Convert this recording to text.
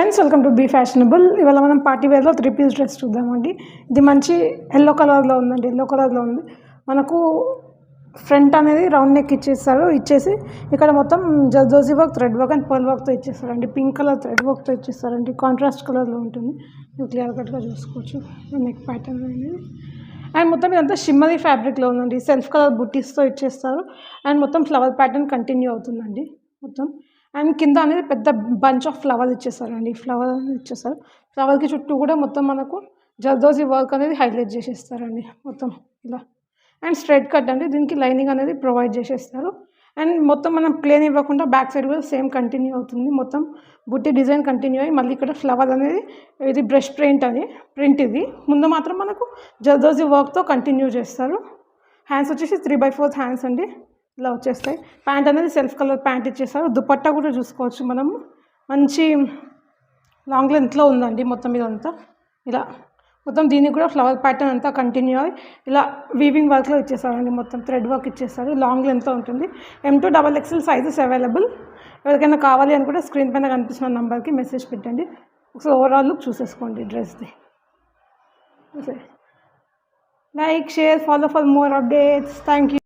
Friends welcome to be fashionable. ఇవాళ మనం party వేర్లో 3-piece dress చూద్దామండి. ఇది మంచి ఎల్లో కలర్లో ఉందండి. ఎల్లో కలర్లో ఉంది. మనకు ఫ్రంట్ అనేది రౌండ్ నెక్ ఇచ్చేసి ఇక్కడ మొత్తం zardozi work, thread work and pearl వర్క్తో ఇచ్చేస్తారండి. పింక్ కలర్ థ్రెడ్ వర్క్తో ఇచ్చేస్తారండి. కాంట్రాస్ట్ కలర్లో ఉంటుంది. మీరు క్లియర్ కట్గా చూసుకోవచ్చు నెక్ ప్యాటర్న్ అనేది. అండ్ మొత్తం ఇదంతా షిమ్మరీ ఫ్యాబ్రిక్లో ఉందండి. సెల్ఫ్ కలర్ బుట్టీస్తో ఇచ్చేస్తారు. అండ్ మొత్తం ఫ్లవర్ ప్యాటర్న్ కంటిన్యూ అవుతుందండి మొత్తం. అండ్ కింద అనేది పెద్ద బంచ్ ఆఫ్ ఫ్లవర్ ఇచ్చేస్తారండి. ఫ్లవర్ ఇచ్చేస్తారు. ఫ్లవర్కి చుట్టూ కూడా మొత్తం మనకు జర్దోజీ వర్క్ అనేది హైలైట్ చేసేస్తారండి మొత్తం ఇలా. అండ్ స్ట్రైట్ కట్ అండి. దీనికి లైనింగ్ అనేది ప్రొవైడ్ చేసేస్తారు. అండ్ మొత్తం మనం ప్లేన్ ఇవ్వకుండా బ్యాక్ సైడ్ కూడా సేమ్ కంటిన్యూ అవుతుంది. మొత్తం బుట్టి డిజైన్ కంటిన్యూ అయ్యి మళ్ళీ ఇక్కడ ఫ్లవర్ అనేది ఇది బ్రష్ ప్రింట్ ఇది ముందు మాత్రం మనకు జర్దోజీ వర్క్తో కంటిన్యూ చేస్తారు. హ్యాండ్స్ వచ్చేసి 3/4 హ్యాండ్స్ అండి. ఇలా వచ్చేస్తాయి. ప్యాంట్ అనేది సెల్ఫ్ కలర్ ప్యాంట్ ఇచ్చేస్తారు. దుపట్టా కూడా చూసుకోవచ్చు మనము. మంచి లాంగ్ లెంత్లో ఉందండి మొత్తం ఇదంతా ఇలా. మొత్తం దీనికి కూడా ఫ్లవర్ ప్యాటర్న్ అంతా కంటిన్యూ అయ్యి ఇలా వీవింగ్ వర్క్లో ఇచ్చేస్తారండి. మొత్తం థ్రెడ్ వర్క్ ఇచ్చేస్తారు. లాంగ్ లెంత్లో ఉంటుంది. M2XXL sizes available. ఎవరికైనా కావాలి అని కూడా స్క్రీన్ పైన కనిపిస్తున్న నెంబర్కి మెసేజ్ పెట్టండి. ఒకసారి ఓవరాల్ లుక్ చూసేసుకోండి డ్రెస్ది. Like, share, follow for more updates. Thank you.